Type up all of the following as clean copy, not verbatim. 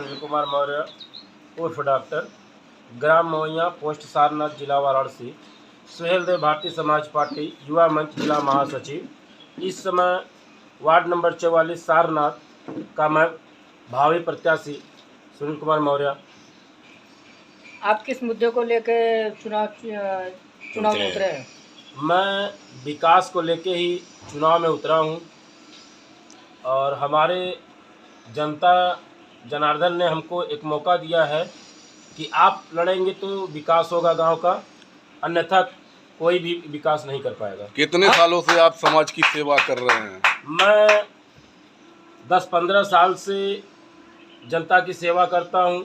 सुनील कुमार मौर्य उर्फ डॉक्टर, ग्राम मवैया, पोस्ट सारनाथ, जिला वाराणसी। सुहेल देव भारतीय समाज पार्टी युवा मंच जिला महासचिव। इस समय वार्ड नंबर 44 सारनाथ का मैं भावी प्रत्याशी सुनील कुमार मौर्य। आप किस मुद्दे को लेकर चुनाव में उतरे हैं? मैं विकास को लेके ही चुनाव में उतरा हूं और हमारे जनता जनार्दन ने हमको एक मौका दिया है कि आप लड़ेंगे तो विकास होगा गांव का, अन्यथा कोई भी विकास नहीं कर पाएगा। कितने सालों से आप समाज की सेवा कर रहे हैं? मैं 10-15 साल से जनता की सेवा करता हूं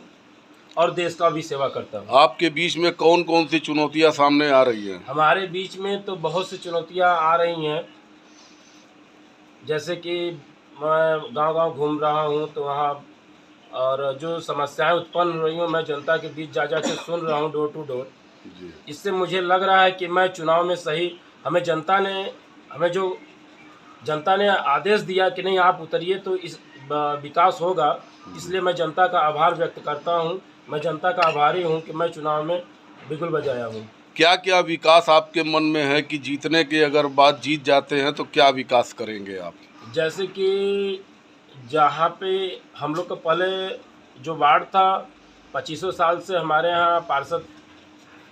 और देश का भी सेवा करता हूं। आपके बीच में कौन कौन सी चुनौतियां सामने आ रही हैं? हमारे बीच में तो बहुत सी चुनौतियां आ रही हैं, जैसे कि मैं गांव-गांव घूम रहा हूं तो वहां और जो समस्याएं उत्पन्न हो रही हैं मैं जनता के बीच जा के सुन रहा हूं, डोर टू डोर। इससे मुझे लग रहा है कि मैं चुनाव में सही, हमें जो जनता ने आदेश दिया कि नहीं आप उतरिए तो इस विकास होगा, इसलिए मैं जनता का आभार व्यक्त करता हूं। मैं जनता का आभारी हूं कि मैं चुनाव में बिगुल बजाया हूं। क्या क्या विकास आपके मन में है कि जीतने के अगर बात जीत जाते हैं तो क्या विकास करेंगे आप? जैसे कि जहाँ पे हम लोग का पहले जो वार्ड था, 2500 साल से हमारे यहाँ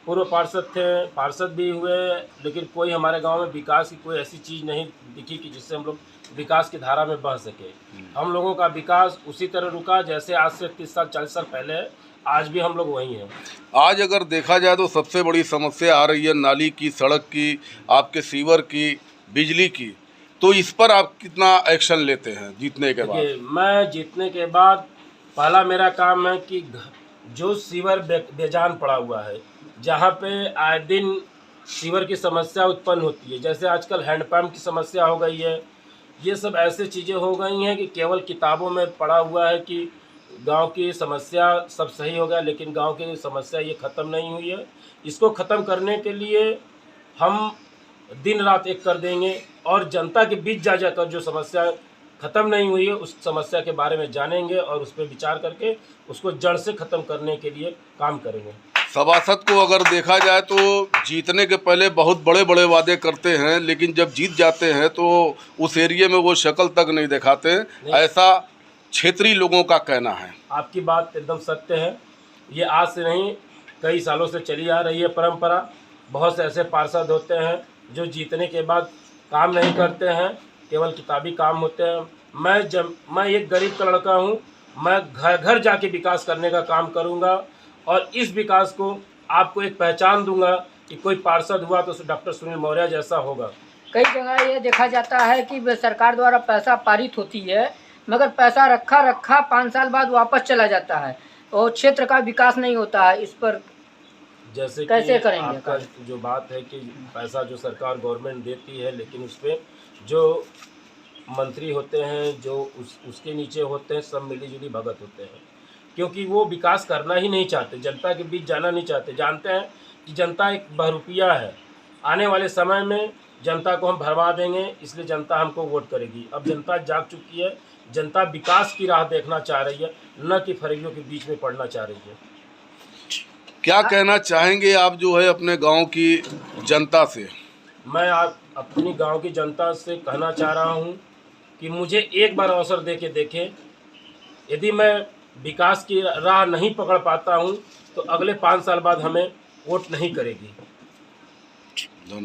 पूर्व पार्षद थे, पार्षद भी हुए, लेकिन कोई हमारे गांव में विकास की कोई ऐसी चीज़ नहीं दिखी कि जिससे हम लोग विकास की धारा में बह सके। हम लोगों का विकास उसी तरह रुका जैसे आज से 30 साल 40 साल पहले है, आज भी हम लोग वहीं हैं। आज अगर देखा जाए तो सबसे बड़ी समस्या आ रही है नाली की, सड़क की, आपके सीवर की, बिजली की, तो इस पर आप कितना एक्शन लेते हैं जीतने के बाद? मैं जीतने के बाद पहला मेरा काम है कि जो सीवर बेजान पड़ा हुआ है, जहाँ पे आए दिन सीवर की समस्या उत्पन्न होती है, जैसे आजकल हैंडपम्प की समस्या हो गई है, ये सब ऐसे चीज़ें हो गई हैं कि केवल किताबों में पढ़ा हुआ है कि गांव की समस्या सब सही हो गया, लेकिन गांव की समस्या ये ख़त्म नहीं हुई है। इसको ख़त्म करने के लिए हम दिन रात एक कर देंगे और जनता के बीच जा जाकर जो समस्या ख़त्म नहीं हुई है उस समस्या के बारे में जानेंगे और उस पर विचार करके उसको जड़ से ख़त्म करने के लिए काम करेंगे। सभासद को अगर देखा जाए तो जीतने के पहले बहुत बड़े बड़े वादे करते हैं, लेकिन जब जीत जाते हैं तो उस एरिया में वो शक्ल तक नहीं दिखाते, ऐसा क्षेत्रीय लोगों का कहना है। आपकी बात एकदम सत्य है। ये आज से नहीं, कई सालों से चली आ रही है परंपरा। बहुत से ऐसे पार्षद होते हैं जो जीतने के बाद काम नहीं करते हैं, केवल किताबी काम होते हैं। मैं एक गरीब का लड़का हूँ, मैं घर घर जाके विकास करने का काम करूँगा और इस विकास को आपको एक पहचान दूंगा कि कोई पार्षद हुआ तो डॉक्टर सुनील मौर्य जैसा होगा। कई जगह ये देखा जाता है कि सरकार द्वारा पैसा पारित होती है, मगर पैसा रखा 5 साल बाद वापस चला जाता है और क्षेत्र का विकास नहीं होता है। इस पर जैसे कैसे कि करेंगे? आपका जो बात है कि पैसा जो सरकार गवर्नमेंट देती है, लेकिन उस पर जो मंत्री होते हैं, जो उसके नीचे होते हैं, सब मिलीजुली भगत होते हैं, क्योंकि वो विकास करना ही नहीं चाहते, जनता के बीच जाना नहीं चाहते। जानते हैं कि जनता एक बहरूपिया है, आने वाले समय में जनता को हम भरवा देंगे, इसलिए जनता हमको वोट करेगी। अब जनता जाग चुकी है, जनता विकास की राह देखना चाह रही है, न कि फरीलों के बीच में पड़ना चाह रही है। क्या कहना चाहेंगे आप जो है अपने गांव की जनता से? मैं आप अपनी गांव की जनता से कहना चाह रहा हूं कि मुझे एक बार अवसर दे के देखें। यदि मैं विकास की राह नहीं पकड़ पाता हूं तो अगले 5 साल बाद हमें वोट नहीं करेगी।